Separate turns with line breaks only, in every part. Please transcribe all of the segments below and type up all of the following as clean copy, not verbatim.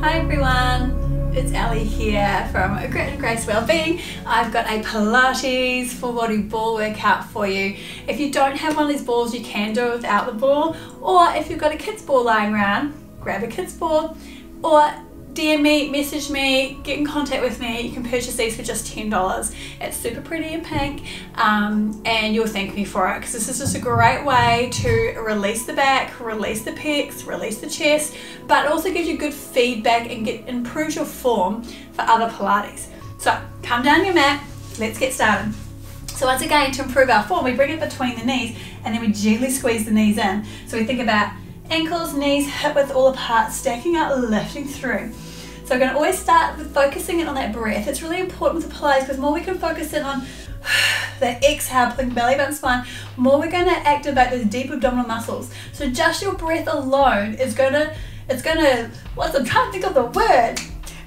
Hi everyone, it's Ali here from Grit and Grace Wellbeing. I've got a Pilates full body ball workout for you. If you don't have one of these balls, you can do it without the ball, or if you've got a kid's ball lying around, grab a kid's ball, or DM me, message me, get in contact with me. You can purchase these for just $10. It's super pretty and pink, and you'll thank me for it, because this is just a great way to release the back, release the pecs, release the chest, but it also gives you good feedback and improves your form for other Pilates. So come down your mat, let's get started. So once again, to improve our form, we bring it between the knees and then we gently squeeze the knees in. So we think about ankles, knees, hip width all apart, stacking out, lifting through. So we're going to always start with focusing in on that breath. It's really important with the Pilates, because the more we can focus in on that exhale, pulling belly button spine, more we're going to activate those deep abdominal muscles. So just your breath alone is going to, I'm trying to think of the word,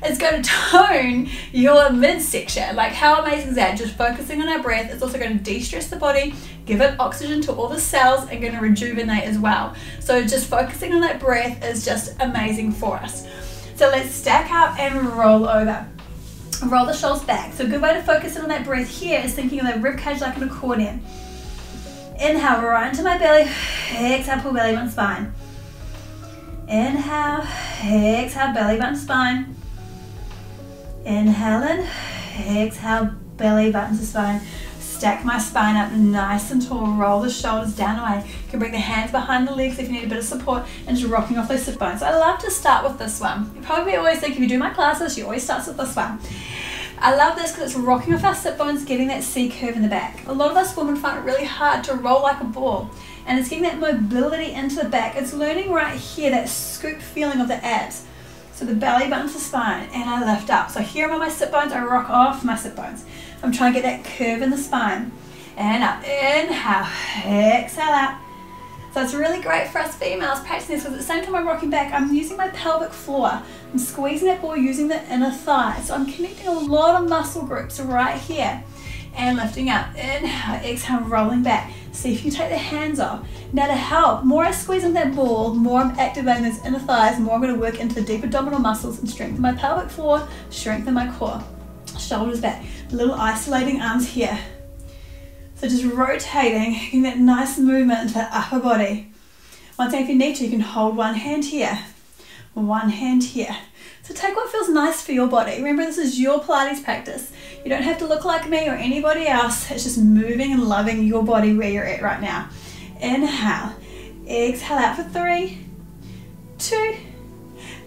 it's going to tone your midsection. Like, how amazing is that? Just focusing on our breath. It's also going to de-stress the body, give it oxygen to all the cells, and going to rejuvenate as well. So just focusing on that breath is just amazing for us. So let's stack up and roll over. Roll the shoulders back. So a good way to focus in on that breath here is thinking of the rib cage like an accordion. Inhale, right into my belly. Exhale, pull belly button spine. Inhale, exhale, belly button spine. Inhale in, exhale, belly button to spine. Stack my spine up nice and tall, roll the shoulders down away. You can bring the hands behind the legs if you need a bit of support, and just rocking off those sit bones. I love to start with this one. You probably always think, if you do my classes, she always starts with this one. I love this because it's rocking off our sit bones, getting that C curve in the back. A lot of us women find it really hard to roll like a ball, and it's getting that mobility into the back. It's learning right here, that scoop feeling of the abs. So the belly button to spine, and I lift up. So here I'm on my sit bones, I rock off my sit bones. I'm trying to get that curve in the spine. And up, inhale, exhale out. So it's really great for us females practicing this, because at the same time I'm rocking back, I'm using my pelvic floor. I'm squeezing that ball using the inner thigh. So I'm connecting a lot of muscle groups right here. And lifting up, inhale, exhale, rolling back. See if you can take the hands off. Now to help, more I squeeze into that ball, more I'm activating those inner thighs, more I'm going to work into the deep abdominal muscles and strengthen my pelvic floor, strengthen my core. Shoulders back, little isolating arms here. So just rotating, getting that nice movement into the upper body. Once again, if you need to, you can hold one hand here, one hand here. So take what feels nice for your body. Remember, this is your Pilates practice. You don't have to look like me or anybody else. It's just moving and loving your body where you're at right now. Inhale, exhale out for 3, 2,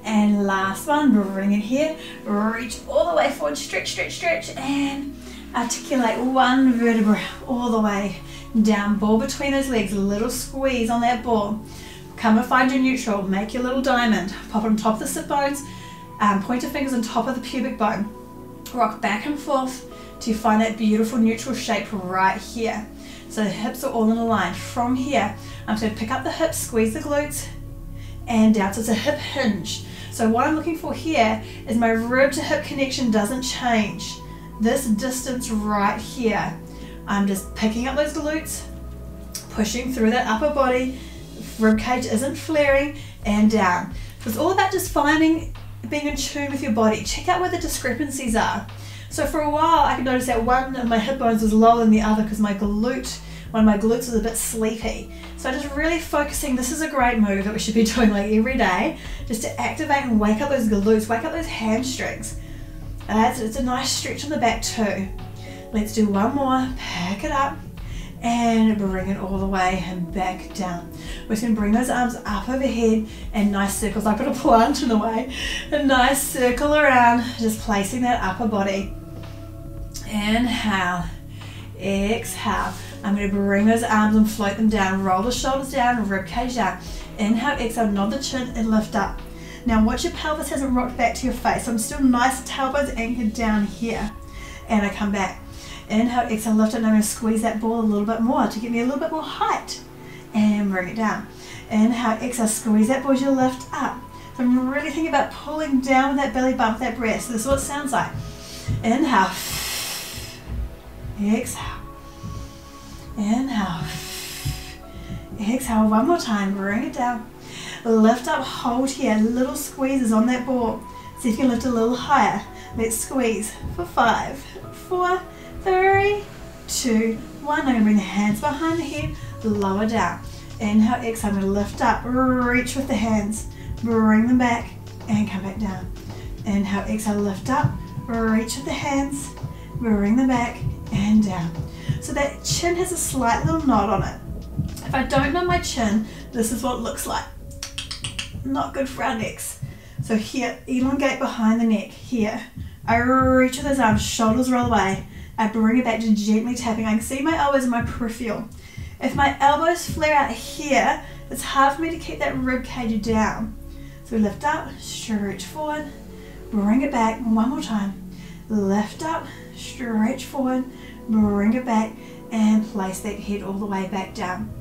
and last one, bring it here. Reach all the way forward, stretch, stretch, stretch, and articulate one vertebra all the way down. Ball between those legs, a little squeeze on that ball. Come and find your neutral, make your little diamond. Pop it on top of the sit bones, point your fingers on top of the pubic bone. Rock back and forth to find that beautiful neutral shape right here. So the hips are all in a line. From here, I'm going to pick up the hips, squeeze the glutes, and down. So it's a hip hinge. So what I'm looking for here is my rib to hip connection doesn't change. This distance right here, I'm just picking up those glutes, pushing through that upper body, rib cage isn't flaring, and down. So it's all about just finding, being in tune with your body. Check out where the discrepancies are. So for a while I could notice that one of my hip bones was lower than the other because one of my glutes was a bit sleepy. So just really focusing, this is a great move that we should be doing like every day, just to activate and wake up those glutes, wake up those hamstrings. It's a nice stretch on the back too. Let's do one more, pick it up, and bring it all the way and back down. We're just going to bring those arms up overhead and nice circles. I put a plant in the way. A nice circle around, just placing that upper body. Inhale, exhale. I'm going to bring those arms and float them down. Roll the shoulders down, rib cage down. Inhale, exhale, nod the chin and lift up. Now watch your pelvis hasn't rocked back to your face. So I'm still nice, tailbones anchored down here. And I come back. Inhale, exhale, lift it, and I'm going to squeeze that ball a little bit more to give me a little bit more height. And bring it down. Inhale, exhale, squeeze that ball as you lift up. So I'm really thinking about pulling down with that belly bump, that breath. So this is what it sounds like. Inhale. Exhale. Inhale. Exhale, one more time, bring it down. Lift up, hold here, little squeezes on that ball. See if you can lift a little higher. Let's squeeze for 5, 4, 3, 2, 1. I'm going to bring the hands behind the head, lower down. Inhale, exhale, I'm going to lift up, reach with the hands, bring them back, and come back down. Inhale, exhale, lift up, reach with the hands, bring them back, and down. So that chin has a slight little nod on it. If I don't know my chin, this is what it looks like. Not good for our necks. So here, elongate behind the neck. Here, I reach with those arms, shoulders roll away. I bring it back to gently tapping. I can see my elbows in my peripheral. If my elbows flare out here, it's hard for me to keep that rib cage down. So we lift up, stretch forward, bring it back. One more time. Lift up, stretch forward, bring it back, and place that head all the way back down.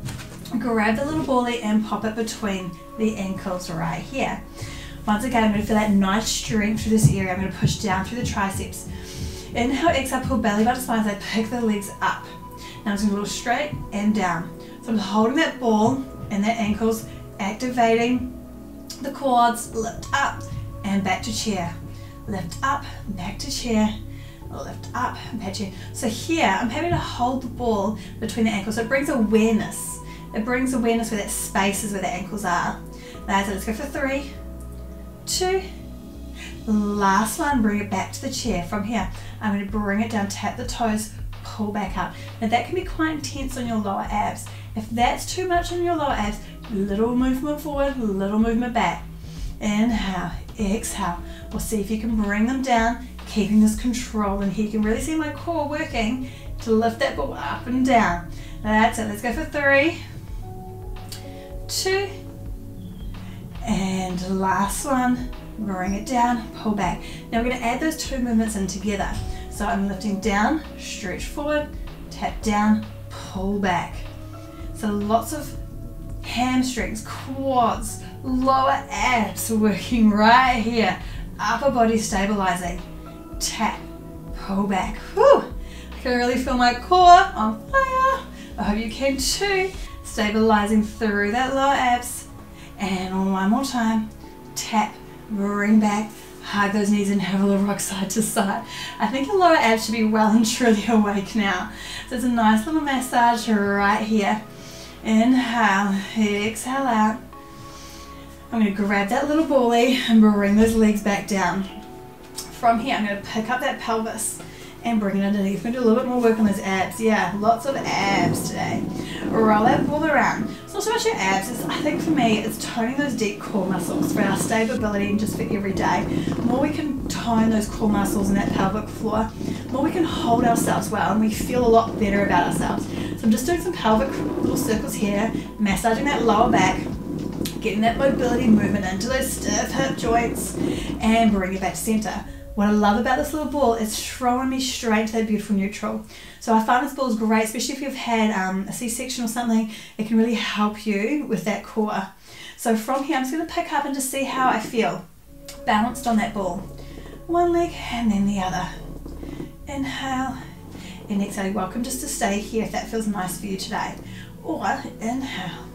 Grab the little ballie and pop it between the ankles right here. Once again, I'm going to feel that nice strength through this area. I'm going to push down through the triceps. Inhale, exhale, pull belly button spine as I pick the legs up. Now I'm just going to go straight and down. So I'm holding that ball and that ankles, activating the quads, lift up and back to chair. Lift up, back to chair. Lift up, back to chair. So here, I'm having to hold the ball between the ankles. So it brings awareness. It brings awareness where that space is where the ankles are. That's it. Let's go for 3, 2, last one. Bring it back to the chair. From here, I'm going to bring it down, tap the toes, pull back up. Now that can be quite intense on your lower abs. If that's too much on your lower abs, little movement forward, little movement back. Inhale, exhale. We'll see if you can bring them down, keeping this control in here. You can really see my core working to lift that ball up and down. That's it. Let's go for 3, 2, and last one. Bring it down, pull back. Now we're going to add those two movements in together. So I'm lifting down, stretch forward, tap down, pull back. So lots of hamstrings, quads, lower abs working right here. Upper body stabilizing. Tap, pull back. Whew. I can really feel my core on fire. I hope you can too. Stabilizing through that lower abs. And one more time. Tap, bring back, hug those knees and have a little rock side to side. I think your lower abs should be well and truly awake now. So it's a nice little massage right here. Inhale, exhale out. I'm going to grab that little ballie and bring those legs back down. From here, I'm going to pick up that pelvis and bring it underneath. We're going to do a little bit more work on those abs. Yeah, lots of abs today. Roll that ball around. It's not so much your abs, I think for me, it's toning those deep core muscles for our stability and just for every day. The more we can tone those core muscles in that pelvic floor, the more we can hold ourselves well and we feel a lot better about ourselves. So I'm just doing some pelvic little circles here, massaging that lower back, getting that mobility movement into those stiff hip joints and bring it back to center. What I love about this little ball is throwing me straight to that beautiful neutral. So I find this ball is great, especially if you've had a C-section or something. It can really help you with that core. So from here, I'm just going to pick up and just see how I feel. Balanced on that ball. One leg and then the other. Inhale and exhale. You're welcome just to stay here if that feels nice for you today. Or inhale.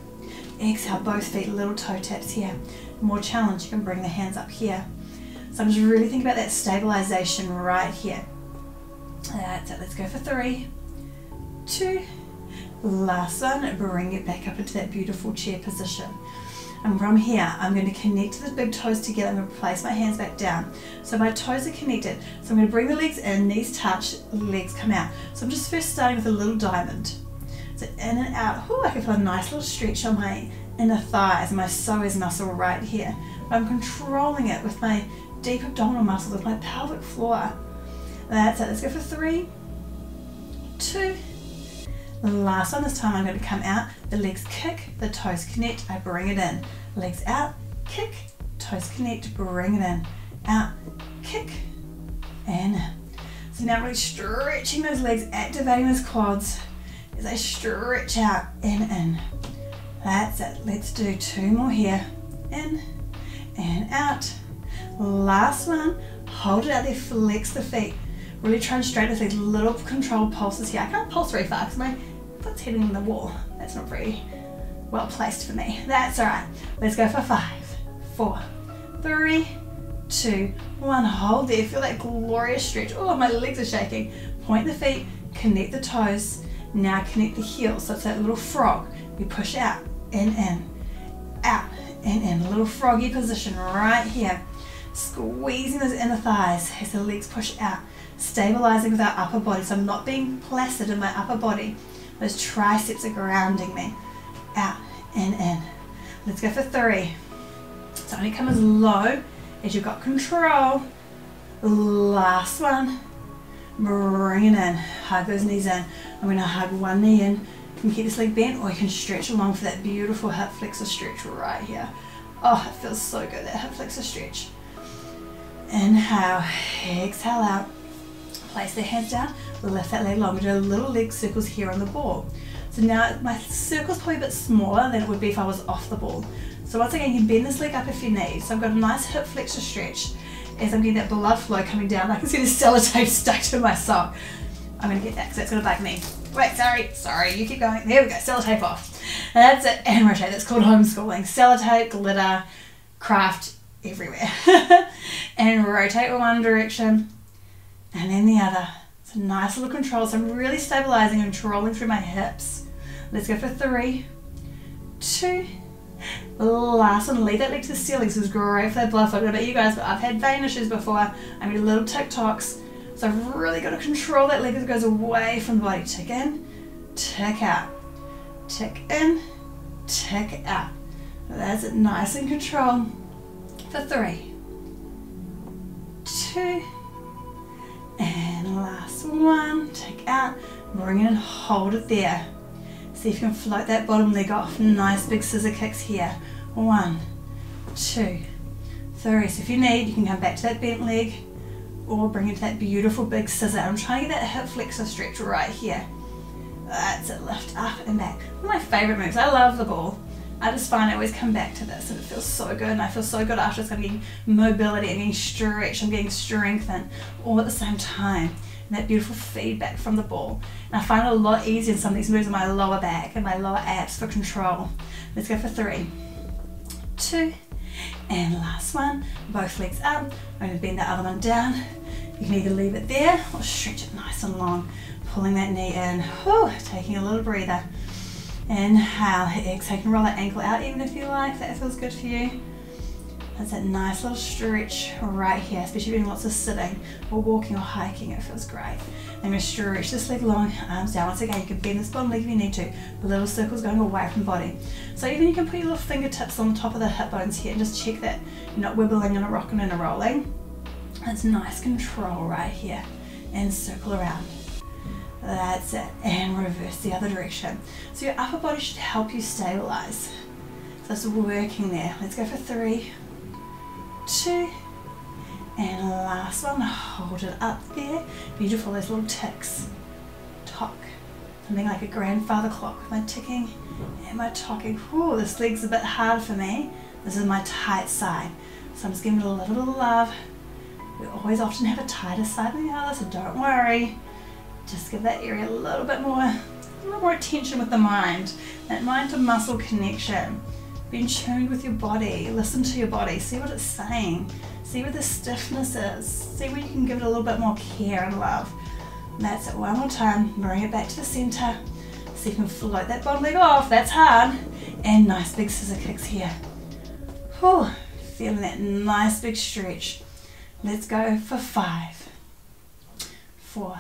Exhale, both feet, little toe taps here. More challenge, you can bring the hands up here. So I'm just really thinking about that stabilization right here. That's it. Let's go for 3, 2, last one. Bring it back up into that beautiful chair position. And from here, I'm going to connect the big toes together. I'm going to place my hands back down. So my toes are connected. So I'm going to bring the legs in, knees touch, legs come out. So I'm just first starting with a little diamond. So in and out. Ooh, I can feel a nice little stretch on my inner thighs and my psoas muscle right here. I'm controlling it with my deep abdominal muscles of my pelvic floor. That's it. Let's go for 3, 2. Last one. This time I'm going to come out. The legs kick, the toes connect. I bring it in. Legs out, kick, toes connect, bring it in. Out, kick, and in. So now really stretching those legs, activating those quads as I stretch out and in. That's it. Let's do 2 more here. In and out. Last one. Hold it out there, flex the feet. Really try and straighten these little controlled pulses here. I can't pulse very far because my foot's hitting the wall. That's not very well placed for me. That's all right. Let's go for 5, 4, 3, 2, 1. Hold there. Feel that glorious stretch. Oh, my legs are shaking. Point the feet, connect the toes. Now connect the heels. So it's that little frog. We push out, in, out, in. A little froggy position right here. Squeezing those inner thighs as the legs push out. Stabilizing with our upper body. So I'm not being placid in my upper body. Those triceps are grounding me. Out, in. Let's go for 3. So only come as low as you've got control. Last one. Bring it in. Hug those knees in. I'm going to hug one knee in. You can keep this leg bent, or you can stretch along for that beautiful hip flexor stretch right here. Oh, it feels so good, that hip flexor stretch. Inhale, exhale out. Place the hands down, lift that leg long. We do little leg circles here on the ball. So now my circle's probably a bit smaller than it would be if I was off the ball. So once again, you can bend this leg up if you need. So I've got a nice hip flexor stretch. As I'm getting that blood flow coming down, I can see the sellotape stuck to my sock. I'm going to get that because that's going to bug me. Wait, sorry, you keep going. There we go, sellotape off. That's it, and rotate. That's called homeschooling. Sellotape, glitter, craft, everywhere. And rotate in one direction and then the other. It's a nice little control. So I'm really stabilizing and controlling through my hips. Let's go for 3, 2, last one. Leave that leg to the ceiling. So it's great for that blood flow. I don't know about you guys, but I've had vein issues before. I made little TikToks. So I've really got to control that leg as it goes away from the body. Tick in, tick out. Tick in, tick out. That's it, nice and control. For 3, 2, and last one. Tick out, bring it in, hold it there. See if you can float that bottom leg off. Nice big scissor kicks here. 1, 2, 3. So if you need, you can come back to that bent leg or bring it to that beautiful big scissor. I'm trying to get that hip flexor stretch right here. That's it, lift up and back. One of my favorite moves. I love the ball. I just find I always come back to this and it feels so good, and I feel so good after. It's I'm getting mobility, I'm getting stretch, I'm getting strengthened all at the same time. And that beautiful feedback from the ball. And I find it a lot easier in some of these moves in my lower back and my lower abs for control. Let's go for 3, 2, and last one. Both legs up. I'm going to bend the other one down. You can either leave it there or stretch it nice and long. Pulling that knee in. Whew, taking a little breather. Inhale, exhale. You can roll that ankle out even if you like. That feels good for you. That's that nice little stretch right here, especially if you're doing lots of sitting or walking or hiking. It feels great. I'm going to stretch this leg long, arms down. Once again, you can bend this bottom leg if you need to. The little circles going away from the body. So even you can put your little fingertips on the top of the hip bones here and just check that you're not wibbling and a rocking and a rolling. That's nice control right here. And circle around. That's it. And reverse the other direction. So your upper body should help you stabilize. So it's working there. Let's go for 3, 2, and last one. Hold it up there. Beautiful, those little ticks. Tock. Something like a grandfather clock with my ticking and my tocking. Whew, this leg's a bit hard for me. This is my tight side. So I'm just giving it a little bit of love. We always often have a tighter side than the other, so don't worry. Just give that area a little bit more attention with the mind. That mind to muscle connection. Be in tune with your body. Listen to your body. See what it's saying. See where the stiffness is. See where you can give it a little bit more care and love. And that's it. One more time. Bring it back to the center. See if you can float that bottom leg off. That's hard. And nice big scissor kicks here. Whew. Feeling that nice big stretch. Let's go for 5, 4,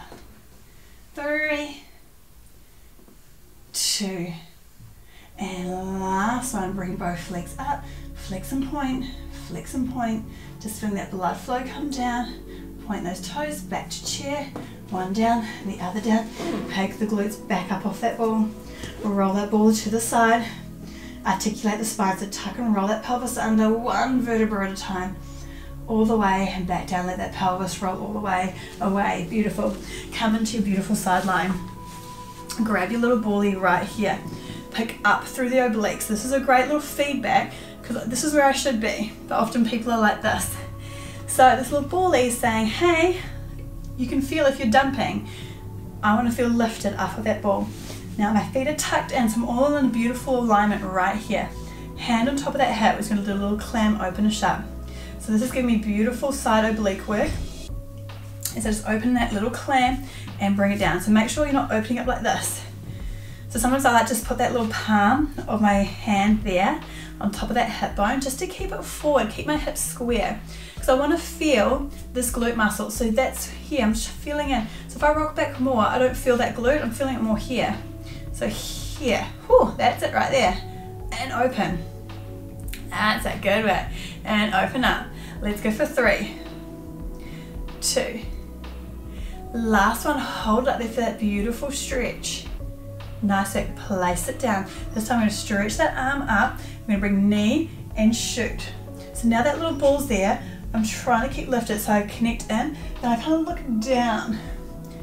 3, 2, and last one. Bring both legs up, flex and point, flex and point. Just feeling that blood flow come down. Point those toes back to chair. One down, the other down. Take the glutes back up off that ball. Roll that ball to the side. Articulate the spine, so tuck and roll that pelvis under, one vertebra at a time. All the way and back down. Let that pelvis roll all the way away. Beautiful. Come into your beautiful side line. Grab your little ballie right here. Pick up through the obliques. This is a great little feedback because this is where I should be, but often people are like this. So this little ballie is saying, hey, you can feel if you're dumping. I want to feel lifted up with that ball. Now my feet are tucked in, so I'm all in beautiful alignment right here. Hand on top of that hip. We're going to do a little clam opener shut. So this is giving me beautiful side oblique work. And so just open that little clam and bring it down. So make sure you're not opening up like this. So sometimes I like to just put that little palm of my hand there on top of that hip bone just to keep it forward, keep my hips square. Because I want to feel this glute muscle. So that's here, I'm just feeling it. So if I rock back more, I don't feel that glute, I'm feeling it more here. So here, whew, that's it right there. And open. That's a good work. And open up. Let's go for 3, 2. Last one, hold up there for that beautiful stretch. Nice work, place it down. This time I'm going to stretch that arm up. I'm going to bring knee and shoot. So now that little ball's there, I'm trying to keep lifted. So I connect in, then I kind of look down.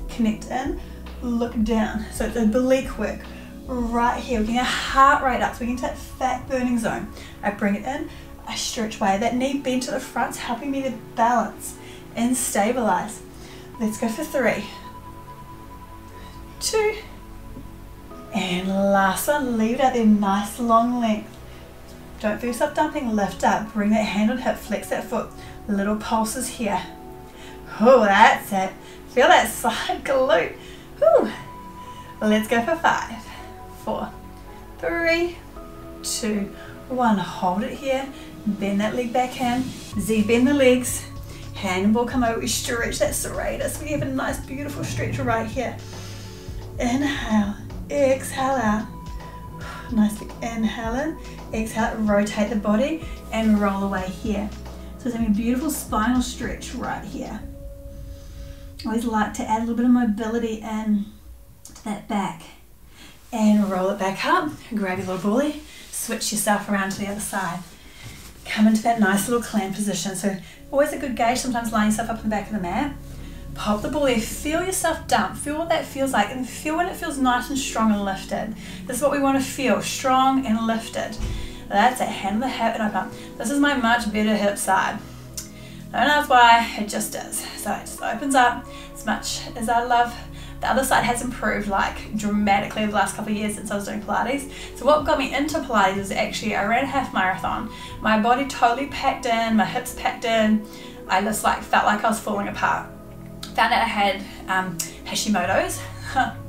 Connect in, look down. So it's oblique work right here. We're getting our heart rate up. So we're getting to that fat burning zone. I bring it in, I stretch away. That knee bent to the front's helping me to balance and stabilize. Let's go for 3, 2, and last one, leave it out there, nice long length. Don't feel yourself dumping, lift up, bring that hand on hip, flex that foot, little pulses here. Oh, that's it. Feel that side glute. Whew. Let's go for 5, 4, 3, 2, 1. Hold it here, bend that leg back in, Z bend the legs, hand and ball come over, we stretch that serratus. We have a nice beautiful stretch right here. Inhale. Exhale out. Nice big inhale in, exhale out, rotate the body and roll away here. So it's having a beautiful spinal stretch right here. I always like to add a little bit of mobility in to that back. And roll it back up, grab your little bully, switch yourself around to the other side. Come into that nice little clam position. So always a good gauge, sometimes line yourself up in the back of the mat. Pop the ball there, feel yourself dump, feel what that feels like, and feel when it feels nice and strong and lifted. This is what we want to feel, strong and lifted. That's it, hand on the hip and open up. This is my much better hip side. Don't ask why, it just is. So it just opens up as much as I love. The other side has improved like dramatically over the last couple of years since I was doing Pilates. So what got me into Pilates is actually I ran a half marathon. My body totally packed in, my hips packed in. I just felt like I was falling apart. Found out I had Hashimoto's,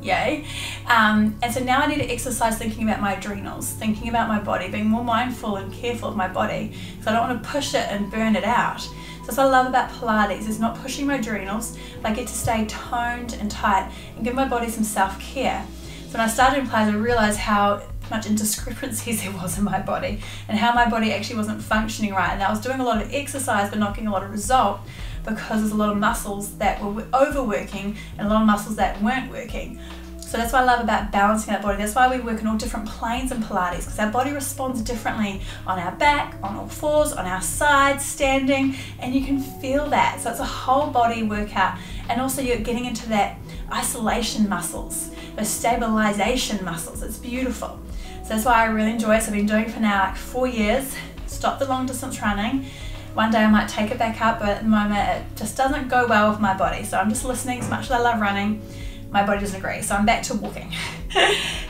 yay. And so now I need to exercise thinking about my adrenals, thinking about my body, being more mindful and careful of my body. So I don't want to push it and burn it out. So that's what I love about Pilates, is not pushing my adrenals, but I get to stay toned and tight and give my body some self-care. So when I started in Pilates, I realized how much indiscrepancies there was in my body and how my body actually wasn't functioning right. And I was doing a lot of exercise but not getting a lot of result, because there's a lot of muscles that were overworking and a lot of muscles that weren't working. So that's what I love about balancing that body. That's why we work in all different planes in Pilates, because our body responds differently on our back, on all fours, on our sides, standing, and you can feel that. So it's a whole body workout, and also you're getting into that isolation muscles, those stabilization muscles. It's beautiful. So that's why I really enjoy it. So I've been doing it for now like 4 years, stopped the long distance running. One day I might take it back up, but at the moment it just doesn't go well with my body. So I'm just listening. As much as I love running, my body doesn't agree. So I'm back to walking.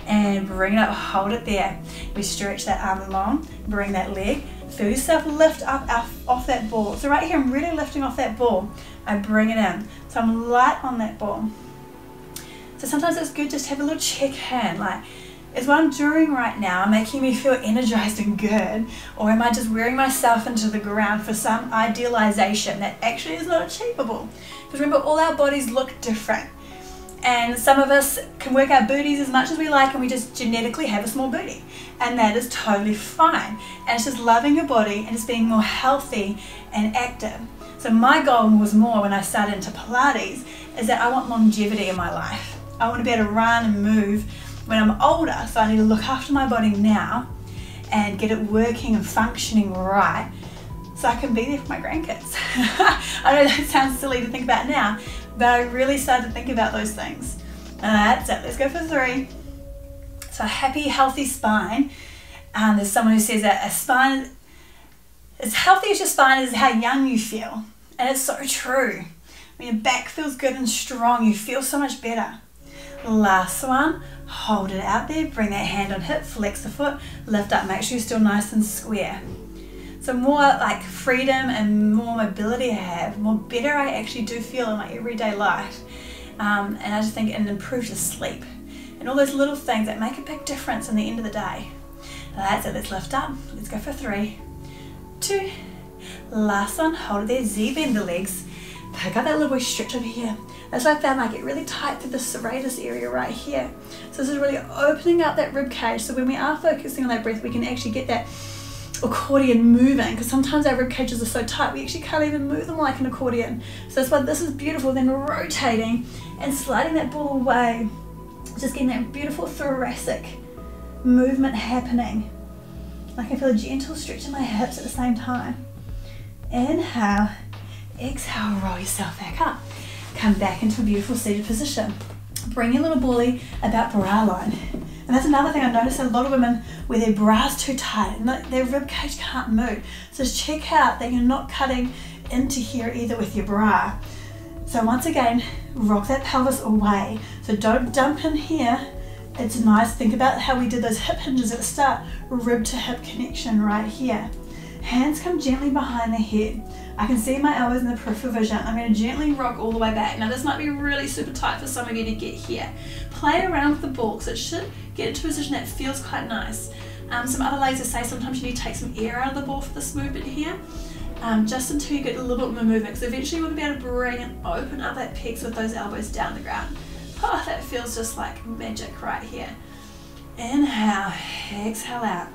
And bring it up, hold it there. We stretch that arm along, bring that leg. Feel yourself lift up off that ball. So right here, I'm really lifting off that ball. I bring it in. So I'm light on that ball. So sometimes it's good just to have a little check hand, like, is what I'm doing right now making me feel energized and good, or am I just wearing myself into the ground for some idealization that actually is not achievable? Because remember, all our bodies look different, and some of us can work our booties as much as we like and we just genetically have a small booty, and that is totally fine. And it's just loving your body and just being more healthy and active. So my goal was more, when I started into Pilates, is that I want longevity in my life. I want to be able to run and move when I'm older, so I need to look after my body now and get it working and functioning right so I can be there for my grandkids. I know that sounds silly to think about now, but I really started to think about those things. And that's it. Let's go for 3. So a happy, healthy spine. There's someone who says that a spine, as healthy as your spine is how young you feel. And it's so true. When your back feels good and strong, you feel so much better. Last one, hold it out there, bring that hand on hip, flex the foot, lift up, make sure you're still nice and square. So more like freedom and more mobility I have, more better I actually do feel in my everyday life. And I just think it improves your sleep. And all those little things that make a big difference in the end of the day. That's it, let's lift up. Let's go for 3, 2, last one, hold it there, Z-bend the legs. Pick up that little boy stretch over here. That's why I found I get really tight to the serratus area right here. So this is really opening up that rib cage. So when we are focusing on that breath, we can actually get that accordion moving, because sometimes our rib cages are so tight we actually can't even move them like an accordion. So that's why this is beautiful. Then rotating and sliding that ball away, just getting that beautiful thoracic movement happening. Like I feel a gentle stretch in my hips at the same time. Inhale, exhale, roll yourself back up. Come back into a beautiful seated position. Bring your little belly about bra line. And that's another thing I noticed, a lot of women where their bra's too tight and their rib cage can't move. So just check out that you're not cutting into here either with your bra. So once again, rock that pelvis away. So don't dump in here. It's nice, think about how we did those hip hinges at the start, rib to hip connection right here. Hands come gently behind the head. I can see my elbows in the peripheral vision. I'm going to gently rock all the way back. Now this might be really super tight for some of you to get here. Play around with the ball because it should get into a position that feels quite nice. Some other ladies say sometimes you need to take some air out of the ball for this movement here, just until you get a little bit more movement, because eventually you want to be able to bring and open up that pecs with those elbows down the ground. Oh, that feels just like magic right here. Inhale, exhale out.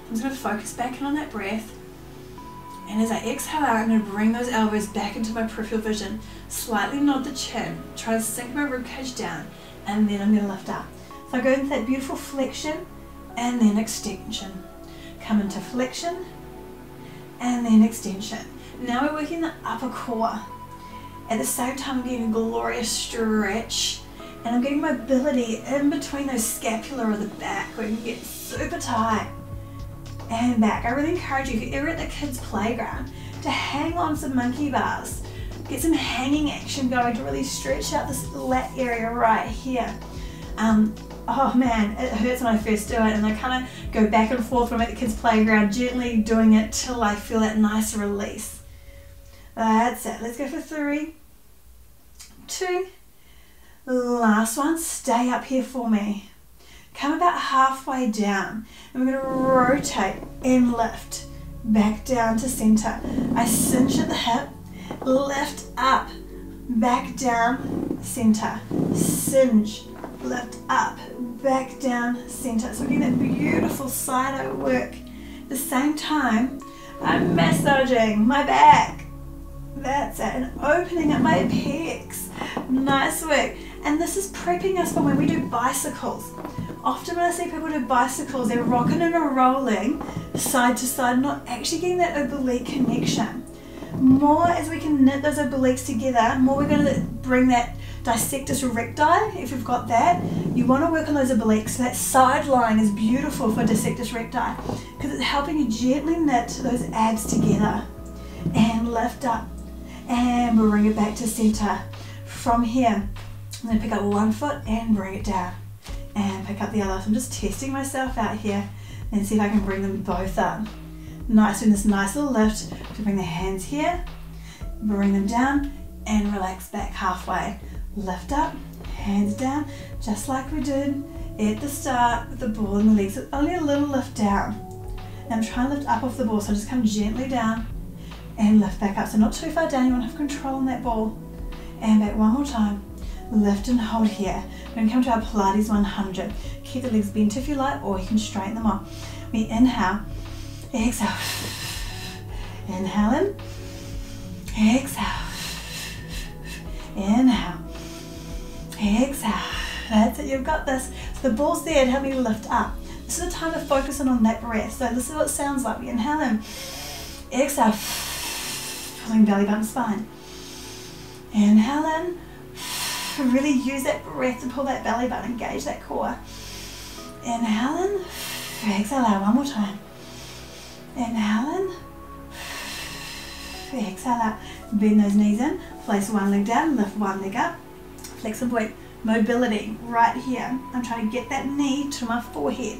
I'm just going to focus back in on that breath. And as I exhale out, I'm going to bring those elbows back into my peripheral vision. Slightly nod the chin. Try to sink my ribcage down. And then I'm going to lift up. So I go into that beautiful flexion and then extension. Come into flexion and then extension. Now we're working the upper core. At the same time, I'm getting a glorious stretch. And I'm getting mobility in between those scapula or the back where you can get super tight. And back. I really encourage you, if you're ever at the kids' playground, to hang on some monkey bars. Get some hanging action going to really stretch out this lat area right here. Oh man, it hurts when I first do it, and I kind of go back and forth when I'm at the kids' playground, gently doing it till I feel that nice release. That's it. Let's go for 3, 2, last one. Stay up here for me. Come about halfway down, and we're going to rotate and lift back down to center. I cinch at the hip, lift up, back down, center, cinch, lift up, back down, center. So we're getting that beautiful side-out work. At the same time, I'm massaging my back. That's it, and opening up my pecs. Nice work. And this is prepping us for when we do bicycles. Often when I see people do bicycles, they're rocking and rolling side to side, not actually getting that oblique connection. More as we can knit those obliques together, more we're going to bring that dissectus recti, if you've got that. You want to work on those obliques. So that side line is beautiful for dissectus recti because it's helping you gently knit those abs together. And lift up and bring it back to center. From here, I'm going to pick up one foot and bring it down. And pick up the other. So I'm just testing myself out here and see if I can bring them both up. Nice, doing this nice little lift to bring the hands here, bring them down and relax back halfway. Lift up, hands down, just like we did at the start with the ball and the legs. So only a little lift down. And I'm trying to lift up off the ball, so just come gently down and lift back up. So not too far down, you want to have control on that ball. And back one more time. Lift and hold here. We're going to come to our Pilates 100. Keep the legs bent if you like, or you can straighten them off. We inhale, exhale, inhale in, exhale, inhale, exhale. That's it, you've got this. So the ball's there to help me lift up. This is the time to focus on that breath. So this is what it sounds like. We inhale in, exhale, pulling belly button spine. Inhale in. Really use that breath to pull that belly button, engage that core. Inhale in, exhale out, one more time. Inhale in, exhale out. Bend those knees in, place one leg down, lift one leg up. Flex and point, mobility right here. I'm trying to get that knee to my forehead.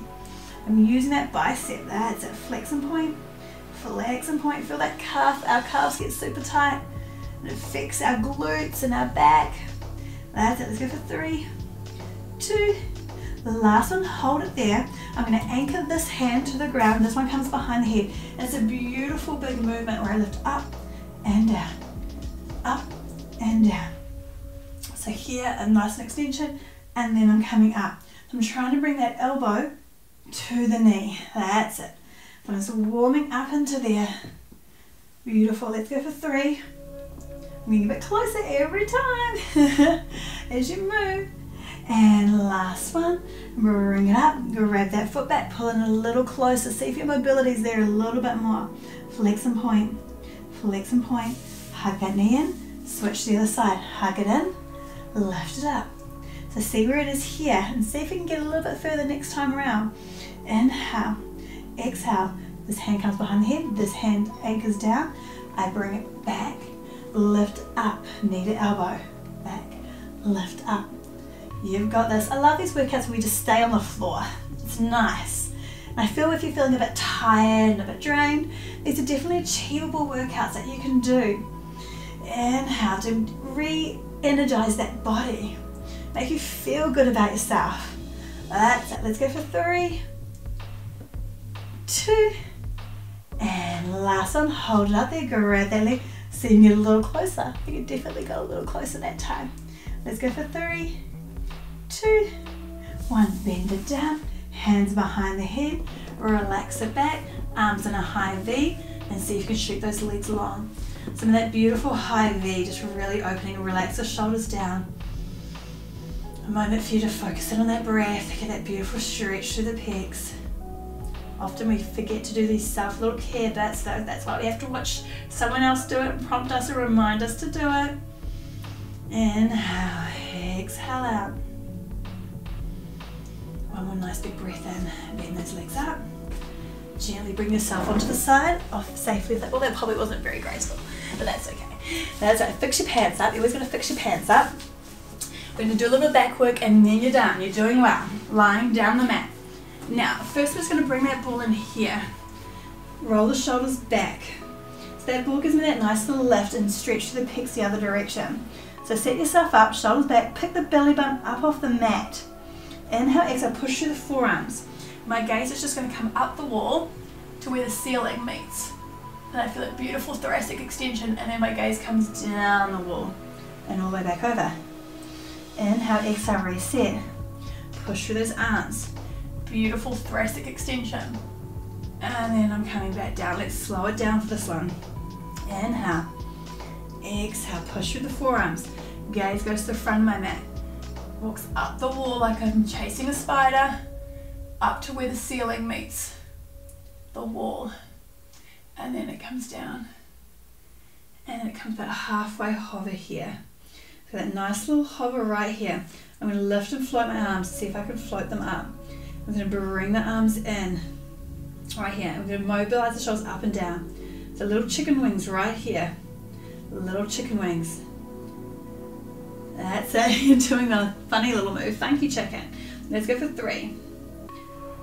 I'm using that bicep, that's it. Flex and point, flex and point. Feel that calf, our calves get super tight. And it affects our glutes and our back. That's it, let's go for 3, 2, the last one, hold it there. I'm gonna anchor this hand to the ground. This one comes behind the head. And it's a beautiful big movement where I lift up and down, up and down. So here, a nice extension, and then I'm coming up. So I'm trying to bring that elbow to the knee. That's it. So I'm just warming up into there. Beautiful, let's go for 3. I'm getting a bit closer every time as you move. And last one, bring it up, grab that foot back, pull in a little closer. See if your mobility is there a little bit more. Flex and point, hug that knee in, switch to the other side, hug it in, lift it up. So see where it is here and see if you can get a little bit further next time around. Inhale, exhale, this hand comes behind the head, this hand anchors down, I bring it back, lift up, knee to elbow, back, lift up. You've got this. I love these workouts where we just stay on the floor. It's nice. And I feel if you're feeling a bit tired and a bit drained, these are definitely achievable workouts that you can do. And how to re-energize that body. Make you feel good about yourself. That's it. Let's go for 3, 2, and last one. Hold it up there. Grab that leg. So you can get a little closer. I think you definitely got a little closer that time. Let's go for 3, 2, 1, bend it down, hands behind the head, relax it back, arms in a high V, and see if you can shoot those legs long. Some of that beautiful high V, just really opening and relax the shoulders down. A moment for you to focus in on that breath, get that beautiful stretch through the pecs. Often we forget to do these self little care bits, so that's why we have to watch someone else do it and prompt us or remind us to do it. Inhale, exhale out. One more nice big breath in, bend those legs up. Gently bring yourself onto the side, off safely. Well, that probably wasn't very graceful, but that's okay. That's right, fix your pants up. You're always gonna fix your pants up. We're gonna do a little bit of back work and then you're done. You're doing well. Lying down the mat. Now, first we're just gonna bring that ball in here. Roll the shoulders back. So that ball gives me that nice little lift and stretch to the pecs the other direction. So set yourself up, shoulders back, pick the belly button up off the mat. Inhale, exhale, push through the forearms. My gaze is just going to come up the wall to where the ceiling meets. And I feel that beautiful thoracic extension, and then my gaze comes down the wall and all the way back over. Inhale, exhale, reset. Push through those arms. Beautiful thoracic extension. And then I'm coming back down. Let's slow it down for this one. Inhale, exhale, push through the forearms. Gaze goes to the front of my mat. Walks up the wall like I'm chasing a spider, up to where the ceiling meets the wall, and then it comes down, and then it comes about halfway hover here. So that nice little hover right here. I'm going to lift and float my arms, see if I can float them up. I'm going to bring the arms in right here. I'm going to mobilize the shoulders up and down. So little chicken wings right here, little chicken wings. That's it, you're doing a funny little move. Thank you, chicken. Let's go for 3,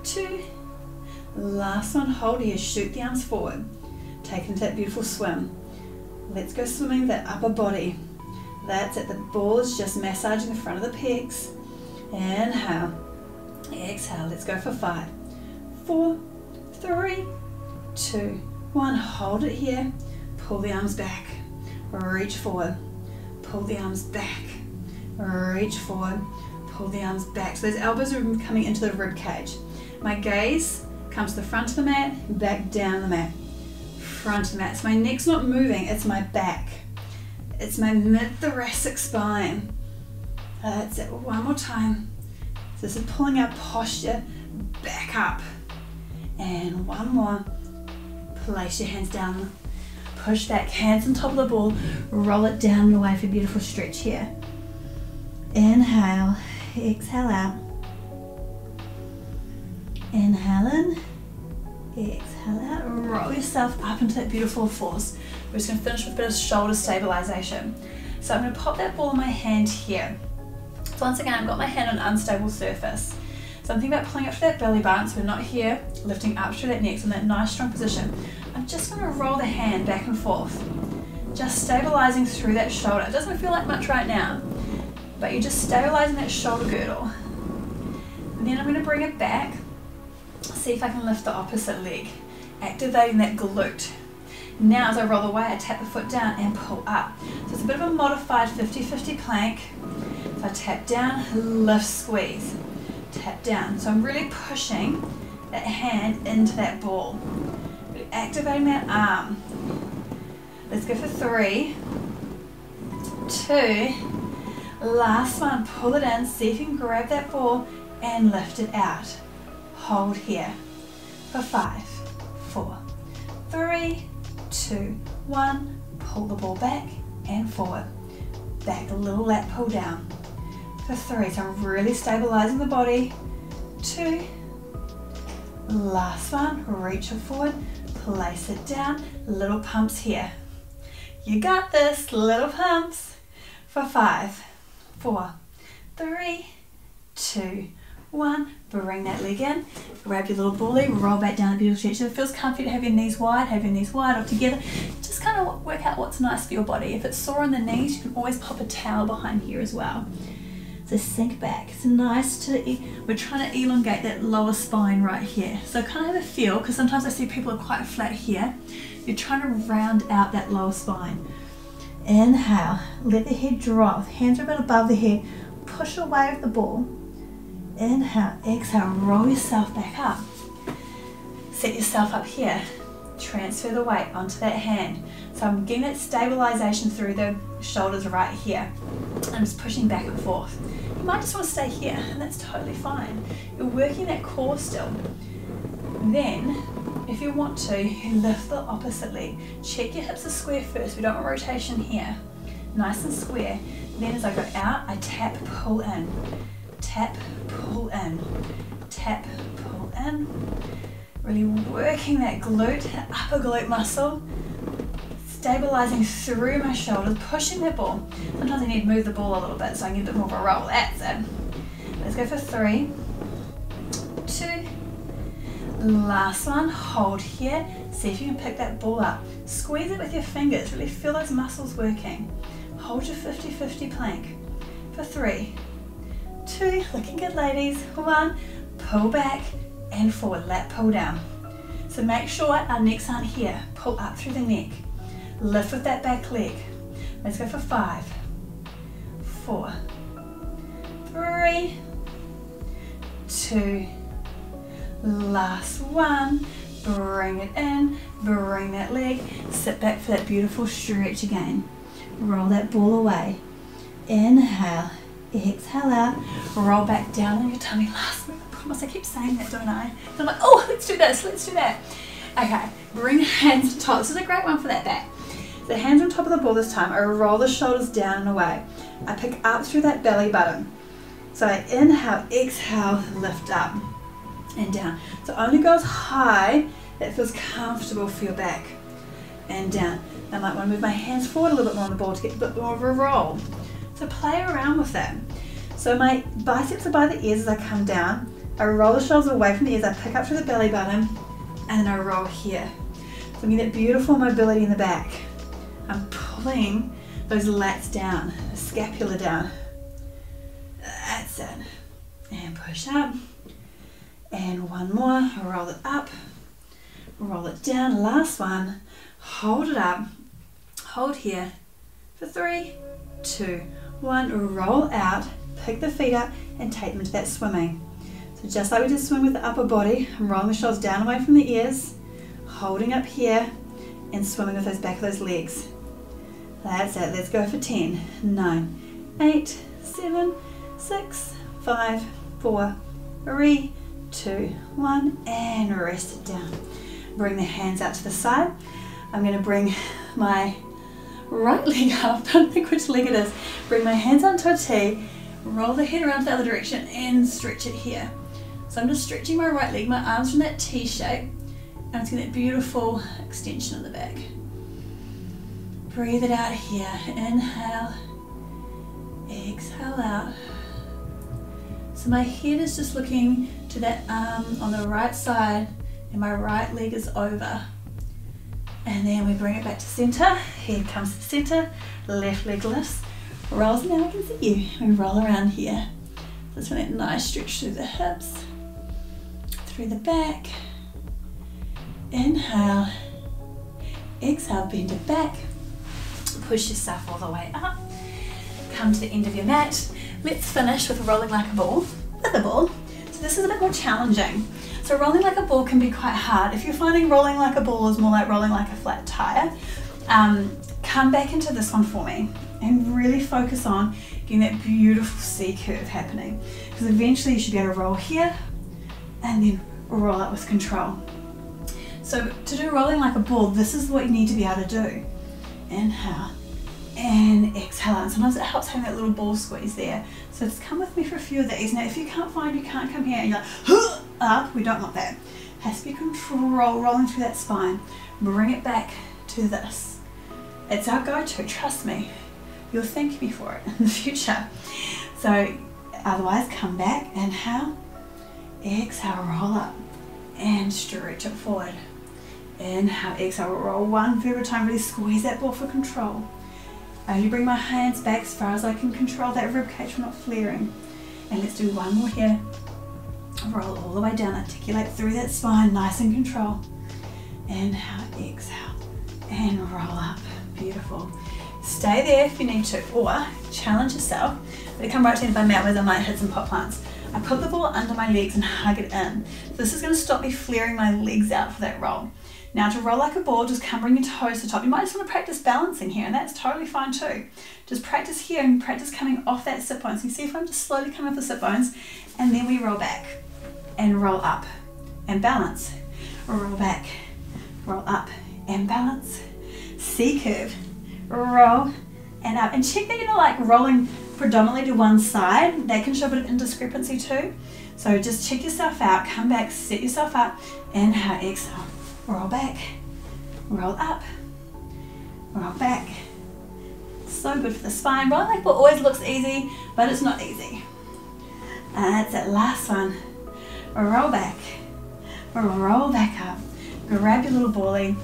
2, last one, hold here, shoot the arms forward. Take it into that beautiful swim. Let's go swimming that upper body. That's it, the ball is just massaging the front of the pecs. Inhale, exhale, let's go for 5, 4, 3, 2, 1, hold it here. Pull the arms back, reach forward, pull the arms back. Reach forward, pull the arms back. So those elbows are coming into the rib cage. My gaze comes to the front of the mat, back down the mat, front of the mat. So my neck's not moving, it's my back. It's my mid-thoracic spine. That's it, one more time. So this is pulling our posture back up. And one more. Place your hands down, push back, hands on top of the ball, roll it down and away for a beautiful stretch here. Inhale, exhale out. Inhale in, exhale out. Roll yourself up into that beautiful force. We're just going to finish with a bit of shoulder stabilization. So I'm going to pop that ball in my hand here. So once again, I've got my hand on an unstable surface. Something about pulling up to that belly button, so we're not here, lifting up through that neck, so in that nice strong position. I'm just going to roll the hand back and forth, just stabilizing through that shoulder. It doesn't feel like much right now, but you're just stabilizing that shoulder girdle. And then I'm going to bring it back, see if I can lift the opposite leg, activating that glute. Now as I roll away, I tap the foot down and pull up. So it's a bit of a modified 50-50 plank. So I tap down, lift, squeeze, tap down. So I'm really pushing that hand into that ball, really activating that arm. Let's go for 3, 2, last one, pull it in, see if you can grab that ball and lift it out. Hold here for 5, 4, 3, 2, 1, pull the ball back and forward. Back, a little lat pull down. For 3, so I'm really stabilizing the body. 2, last one, reach it forward, place it down, little pumps here. You got this, little pumps. For 5, 4, 3, 2, 1, bring that leg in, grab your little ball leg, roll back down a beautiful stretch. If it feels comfy to have your knees wide, or together. Just kind of work out what's nice for your body. If it's sore in the knees, you can always pop a towel behind here as well. So sink back. It's nice we're trying to elongate that lower spine right here. So kind of have a feel, because sometimes I see people are quite flat here. You're trying to round out that lower spine. Inhale, let the head drop, hands are a bit above the head, push away with the ball. Inhale, exhale, roll yourself back up. Set yourself up here. Transfer the weight onto that hand. So I'm getting that stabilization through the shoulders right here. I'm just pushing back and forth. You might just want to stay here, and that's totally fine. You're working that core still. Then, if you want to, you lift the opposite leg. Check your hips are square first. We don't want rotation here. Nice and square. Then as I go out, I tap, pull in. Tap, pull in. Tap, pull in. Really working that glute, that upper glute muscle. Stabilizing through my shoulders, pushing that ball. Sometimes I need to move the ball a little bit so I get a bit more of a roll. That's it. Let's go for 3, 2, last one. Hold here. See if you can pick that ball up. Squeeze it with your fingers. Really feel those muscles working. Hold your 50-50 plank. For 3, 2, looking good ladies. 1, pull back and forward, lat pull down. So make sure our necks aren't here. Pull up through the neck. Lift with that back leg. Let's go for 5, 4, 3, 2, last one. Bring it in, bring that leg. Sit back for that beautiful stretch again. Roll that ball away. Inhale, exhale out. Roll back down on your tummy. Last move. I promise I keep saying that, don't I? And I'm like, oh, let's do this, let's do that. Okay, bring hands to top. This is a great one for that back. The hands on top of the ball this time. I roll the shoulders down and away. I pick up through that belly button. So I inhale, exhale, lift up and down. So only go as high that feels comfortable for your back and down. I might want to move my hands forward a little bit more on the ball to get a bit more of a roll. So play around with that. So my biceps are by the ears as I come down. I roll the shoulders away from the ears. I pick up through the belly button and then I roll here. So I'm getting that beautiful mobility in the back. I'm pulling those lats down, the scapula down. That's it. And push up. And one more. Roll it up. Roll it down. Last one. Hold it up. Hold here for 3, 2, 1. Roll out. Pick the feet up and take them into that swimming. So just like we did swim with the upper body, I'm rolling the shoulders down away from the ears, holding up here and swimming with those back of those legs. That's it. Let's go for 10, 9, 8, 7, 6, 5, 4, 3, 2, 1, and rest it down. Bring the hands out to the side. I'm going to bring my right leg up. Don't think which leg it is. Bring my hands onto a T, roll the head around to the other direction and stretch it here. So I'm just stretching my right leg, my arms from that T shape, and it's getting that beautiful extension in the back. Breathe it out here. Inhale, exhale out. So my head is just looking to that arm on the right side and my right leg is over. And then we bring it back to center, head comes to center, left leg lifts, rolls, now I can see you. We roll around here. That's really a nice stretch through the hips, through the back. Inhale, exhale, bend it back, push yourself all the way up, come to the end of your mat. Let's finish with rolling like a ball, with a ball. So this is a bit more challenging. So rolling like a ball can be quite hard. If you're finding rolling like a ball is more like rolling like a flat tire, come back into this one for me and really focus on getting that beautiful C curve happening. Because eventually you should be able to roll here and then roll up with control. So to do rolling like a ball, this is what you need to be able to do. Inhale and exhale. And sometimes it helps having that little ball squeeze there. So just come with me for a few of these. Now if you can't come here and you're like, up, we don't want that. It has to be control, rolling through that spine. Bring it back to this. It's our go-to, trust me. You'll thank me for it in the future. So otherwise, come back, inhale, exhale, roll up and stretch it forward. Inhale, exhale, roll one vertebra at a time, really squeeze that ball for control. Only bring my hands back as far as I can control that rib cage from not flaring. And let's do one more here. Roll all the way down, articulate through that spine, nice and control. Inhale, exhale, and roll up. Beautiful. Stay there if you need to, or challenge yourself. But come right to the end of my mat where I might hit some pot plants. I put the ball under my legs and hug it in. So this is going to stop me flaring my legs out for that roll. Now to roll like a ball, just come bring your toes to the top. You might just want to practice balancing here, and that's totally fine too. Just practice here and practice coming off that sit bone. So you see if I'm just slowly coming off the sit bones, and then we roll back and roll up and balance. Roll back, roll up and balance. C curve, roll and up. And check that you're not like rolling predominantly to one side. That can show a bit of indiscrepancy too. So just check yourself out, come back, set yourself up, inhale, exhale. Roll back, roll up, roll back. So good for the spine. Rolling like ball always looks easy, but it's not easy. And that's that last one. Roll back, roll back up. Grab your little ballie.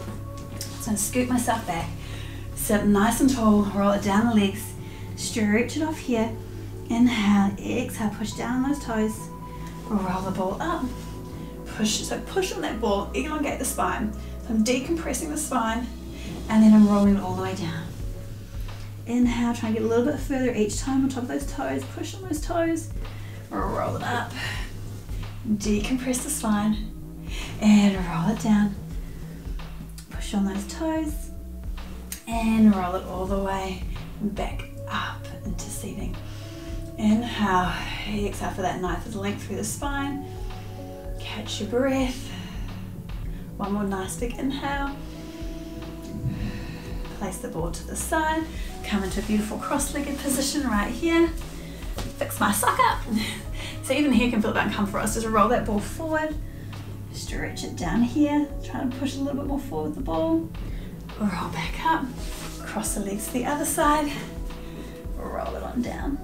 So scoop myself back, sit up nice and tall, roll it down the legs, stretch it off here. Inhale, exhale, push down on those toes, roll the ball up. Push, so push on that ball, elongate the spine. So I'm decompressing the spine and then I'm rolling it all the way down. Inhale, try and get a little bit further each time on top of those toes. Push on those toes, roll it up, decompress the spine and roll it down. Push on those toes and roll it all the way back up into seating. Inhale, exhale for that nice length through the spine. Catch your breath. One more nice big inhale. Place the ball to the side. Come into a beautiful cross-legged position right here. Fix my sock up. So even here can feel a bit uncomfortable. So just roll that ball forward. Stretch it down here. Try to push a little bit more forward with the ball. Roll back up. Cross the legs to the other side. Roll it on down.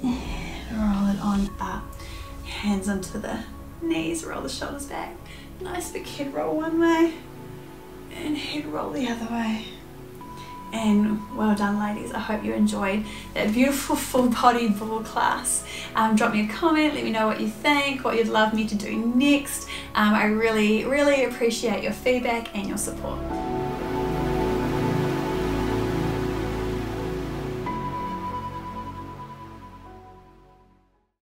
And roll it on up. Hands onto the knees, roll the shoulders back. Nice big head roll one way and head roll the other way. And well done ladies, I hope you enjoyed that beautiful full body ball class. Drop me a comment, let me know what you think, what you'd love me to do next. I really appreciate your feedback and your support.